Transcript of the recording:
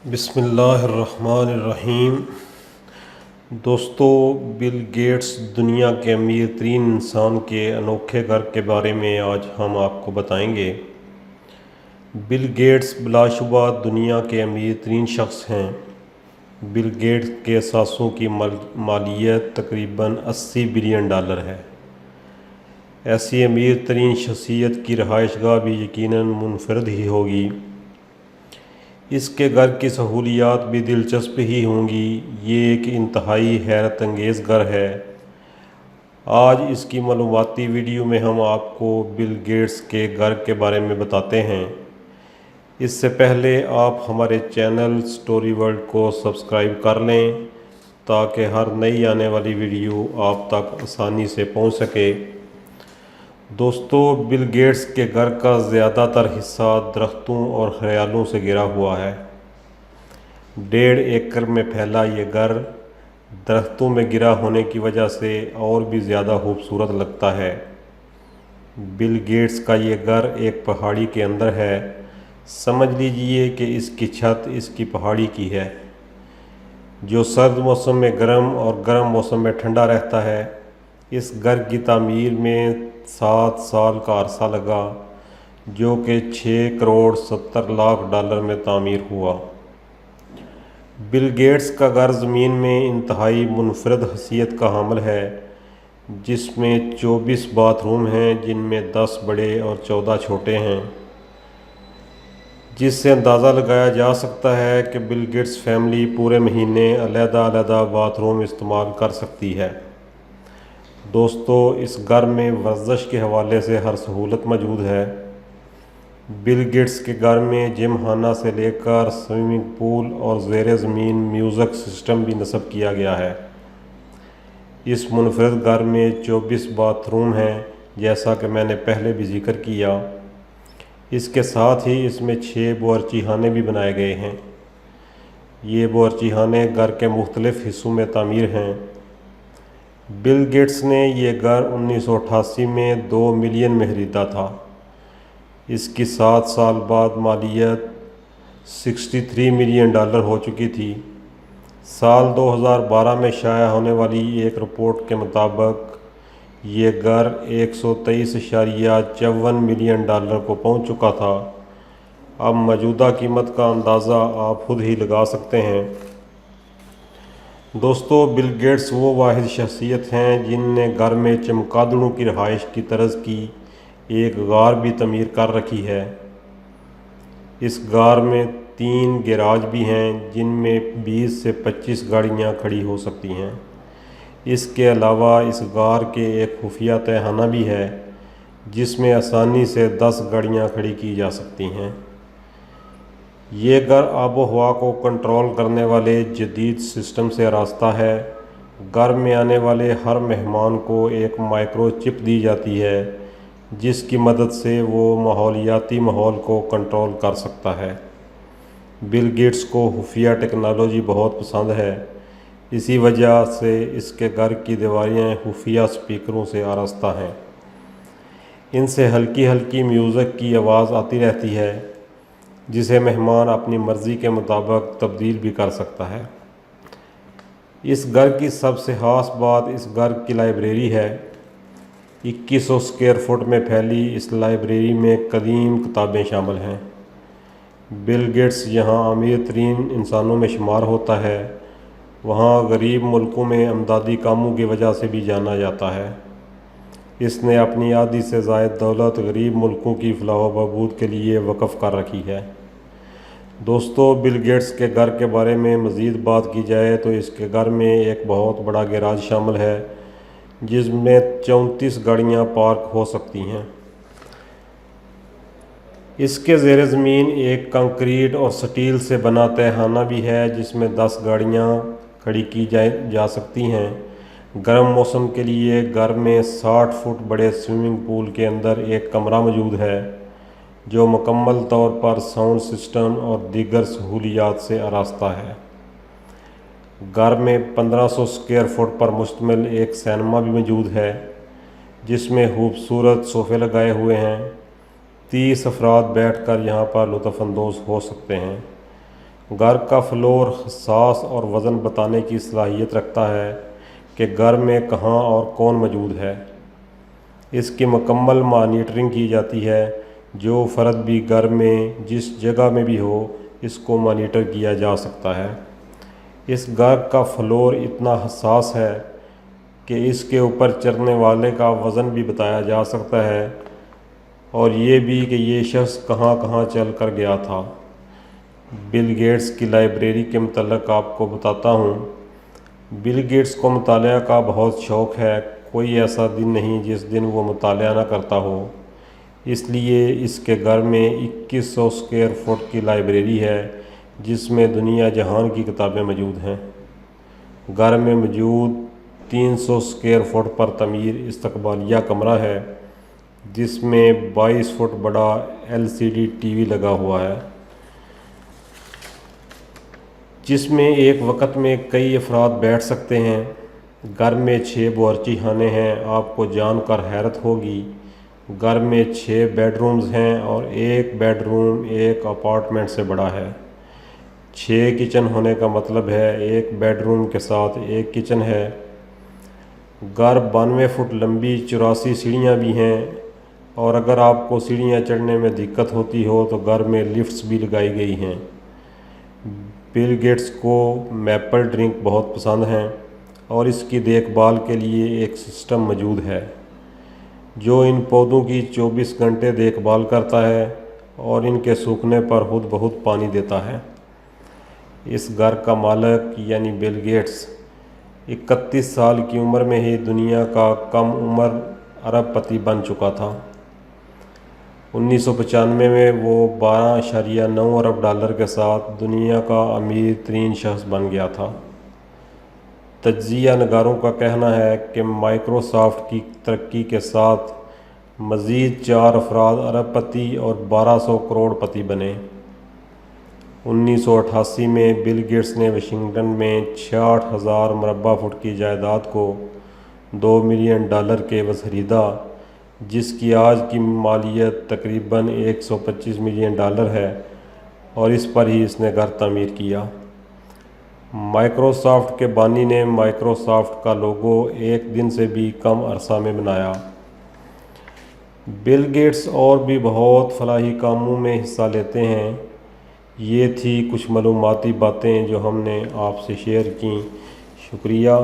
بسم اللہ الرحمن الرحیم۔ دوستو، بل گیٹس دنیا کے امیر ترین انسان کے انوکھے گھر کے بارے میں آج ہم آپ کو بتائیں گے۔ بل گیٹس بلا شبہ دنیا کے امیر ترین شخص ہیں۔ بل گیٹس کے اثاثوں کی مالیت تقریباً $80 بلین ہے۔ ایسی امیر ترین شخصیت کی رہائش گاہ بھی یقیناً منفرد ہی ہوگی۔ اس کے گھر کی سہولیات بھی دلچسپ ہی ہوں گی۔ یہ ایک انتہائی حیرت انگیز گھر ہے۔ آج اس کی معلوماتی ویڈیو میں ہم آپ کو بل گیٹس کے گھر کے بارے میں بتاتے ہیں۔ اس سے پہلے آپ ہمارے چینل سٹوری ورلڈ کو سبسکرائب کر لیں تاکہ ہر نئی آنے والی ویڈیو آپ تک آسانی سے پہنچ سکے۔ دوستو، بل گیٹس کے گھر کا زیادہ تر حصہ درختوں اور ہریالوں سے گھرا ہوا ہے۔ 1.5 ایکڑ میں پھیلا یہ گھر درختوں میں گھرا ہونے کی وجہ سے اور بھی زیادہ خوبصورت لگتا ہے۔ بل گیٹس کا یہ گھر ایک پہاڑی کے اندر ہے۔ سمجھ لیجئے کہ اس کی چھت اس کی پہاڑی کی ہے، جو سرد موسم میں گرم اور گرم موسم میں ٹھنڈا رہتا ہے۔ اس گھر کی تعمیر میں 7 سال کا عرصہ لگا، جو کہ $6.70 کروڑ میں تعمیر ہوا۔ بل گیٹس کا گھر زمین میں انتہائی منفرد حیثیت کا حامل ہے، جس میں 24 باتھ روم ہیں، جن میں 10 بڑے اور 14 چھوٹے ہیں، جس سے اندازہ لگایا جا سکتا ہے کہ بل گیٹس فیملی پورے مہینے علیحدہ علیحدہ باتھ روم استعمال کر سکتی ہے۔ دوستو، اس گھر میں ورزش کے حوالے سے ہر سہولت موجود ہے۔ بل گیٹس کے گھر میں جم خانہ سے لے کر سوئمنگ پول اور زیر زمین میوزک سسٹم بھی نصب کیا گیا ہے۔ اس منفرد گھر میں 24 باتھ روم ہیں، جیسا کہ میں نے پہلے بھی ذکر کیا۔ اس کے ساتھ ہی اس میں 6 باورچی خانے بھی بنائے گئے ہیں۔ یہ باورچی خانے گھر کے مختلف حصوں میں تعمیر ہیں۔ بل گیٹس نے یہ گھر 1988 میں $2 ملین میں خریدا تھا۔ اس کی 7 سال بعد مالیت $63 ملین ہو چکی تھی۔ سال 2012 میں شائع ہونے والی ایک رپورٹ کے مطابق یہ گھر $123.54 ملین کو پہنچ چکا تھا۔ اب موجودہ قیمت کا اندازہ آپ خود ہی لگا سکتے ہیں۔ دوستو، بل گیٹس وہ واحد شخصیت ہیں جن نے گھر میں چمگادڑوں کی رہائش کی طرز کی ایک غار بھی تعمیر کر رکھی ہے۔ اس غار میں 3 گیراج بھی ہیں، جن میں 20 سے 25 گاڑیاں کھڑی ہو سکتی ہیں۔ اس کے علاوہ اس غار کے ایک خفیہ تہہ خانہ بھی ہے، جس میں آسانی سے 10 گاڑیاں کھڑی کی جا سکتی ہیں۔ یہ گھر آب و ہوا کو کنٹرول کرنے والے جدید سسٹم سے آراستہ ہے۔ گھر میں آنے والے ہر مہمان کو ایک مائکرو چپ دی جاتی ہے، جس کی مدد سے وہ ماحولیاتی ماحول کو کنٹرول کر سکتا ہے۔ بل گیٹس کو خفیہ ٹیکنالوجی بہت پسند ہے، اسی وجہ سے اس کے گھر کی دیواریں خفیہ اسپیکروں سے آراستہ ہیں۔ ان سے ہلکی ہلکی میوزک کی آواز آتی رہتی ہے، جسے مہمان اپنی مرضی کے مطابق تبدیل بھی کر سکتا ہے۔ اس گھر کی سب سے خاص بات اس گھر کی لائبریری ہے۔ 2100 اسکوائر فٹ میں پھیلی اس لائبریری میں قدیم کتابیں شامل ہیں۔ بل گیٹس جہاں امیر ترین انسانوں میں شمار ہوتا ہے، وہاں غریب ملکوں میں امدادی کاموں کی وجہ سے بھی جانا جاتا ہے۔ اس نے اپنی آدھی سے زائد دولت غریب ملکوں کی فلاح و بہبود کے لیے وقف کر رکھی ہے۔ دوستو، بل گیٹس کے گھر کے بارے میں مزید بات کی جائے تو اس کے گھر میں ایک بہت بڑا گیراج شامل ہے، جس میں 34 گاڑیاں پارک ہو سکتی ہیں۔ اس کے زیر زمین ایک کنکریٹ اور سٹیل سے بنا تہہ خانہ بھی ہے، جس میں 10 گاڑیاں کھڑی کی جا سکتی ہیں۔ گرم موسم کے لیے گھر میں 60 فٹ بڑے سوئمنگ پول کے اندر ایک کمرہ موجود ہے، جو مکمل طور پر ساؤنڈ سسٹم اور دیگر سہولیات سے آراستہ ہے۔ گھر میں 1500 اسکوائر فٹ پر مشتمل ایک سینما بھی موجود ہے، جس میں خوبصورت صوفے لگائے ہوئے ہیں۔ 30 افراد بیٹھ کر یہاں پر لطف اندوز ہو سکتے ہیں۔ گھر کا فلور حساس اور وزن بتانے کی صلاحیت رکھتا ہے کہ گھر میں کہاں اور کون موجود ہے۔ اس کی مکمل مانیٹرنگ کی جاتی ہے۔ جو فرد بھی گھر میں جس جگہ میں بھی ہو اس کو مانیٹر کیا جا سکتا ہے۔ اس گھر کا فلور اتنا حساس ہے کہ اس کے اوپر چلنے والے کا وزن بھی بتایا جا سکتا ہے، اور یہ بھی کہ یہ شخص کہاں کہاں چل کر گیا تھا۔ بل گیٹس کی لائبریری کے متعلق آپ کو بتاتا ہوں۔ بل گیٹس کو مطالعہ کا بہت شوق ہے۔ کوئی ایسا دن نہیں جس دن وہ مطالعہ نہ کرتا ہو۔ اس لیے اس کے گھر میں 2100 اسکوائر فٹ کی لائبریری ہے جس میں دنیا جہان کی کتابیں موجود ہیں۔ گھر میں موجود 300 اسکوائر فٹ پر تعمیر استقبالیہ کمرہ ہے جس میں 22 فٹ بڑا LCD ٹی وی لگا ہوا ہے، جس میں ایک وقت میں کئی افراد بیٹھ سکتے ہیں۔ گھر میں 6 باورچی خانے ہیں۔ آپ کو جان کر حیرت ہوگی، گھر میں 6 بیڈ رومز ہیں اور ایک بیڈ روم ایک اپارٹمنٹ سے بڑا ہے۔ 6 کچن ہونے کا مطلب ہے ایک بیڈ روم کے ساتھ ایک کچن ہے۔ گھر 92 فٹ لمبی 84 سیڑھیاں بھی ہیں، اور اگر آپ کو سیڑھیاں چڑھنے میں دقت ہوتی ہو تو گھر میں لفٹس بھی لگائی گئی ہیں۔ بل گیٹس کو میپل ڈرنک بہت پسند ہیں اور اس کی دیکھ بھال کے لیے ایک سسٹم موجود ہے جو ان پودوں کی 24 گھنٹے دیکھ بھال کرتا ہے اور ان کے سوکھنے پر خود بخود پانی دیتا ہے۔ اس گھر کا مالک یعنی بل گیٹس 31 سال کی عمر میں ہی دنیا کا کم عمر ارب پتی بن چکا تھا۔ 1995 میں وہ 12.9 ارب ڈالر کے ساتھ دنیا کا امیر ترین شخص بن گیا تھا۔ تجزیہ نگاروں کا کہنا ہے کہ مائیکروسافٹ کی ترقی کے ساتھ مزید 4 افراد ارب پتی اور 1200 کروڑ پتی بنے۔ 1988 میں بل گیٹس نے واشنگٹن میں 66,000 مربع فٹ کی جائیداد کو $2 ملین کے عوض خریدا، جس کی آج کی مالیت تقریباً $125 ملین ہے، اور اس پر ہی اس نے گھر تعمیر کیا۔ مائیکروسافٹ کے بانی نے مائیکروسافٹ کا لوگو ایک دن سے بھی کم عرصہ میں بنایا۔ بل گیٹس اور بھی بہت فلاحی کاموں میں حصہ لیتے ہیں۔ یہ تھی کچھ معلوماتی باتیں جو ہم نے آپ سے شیئر کیں۔ شکریہ۔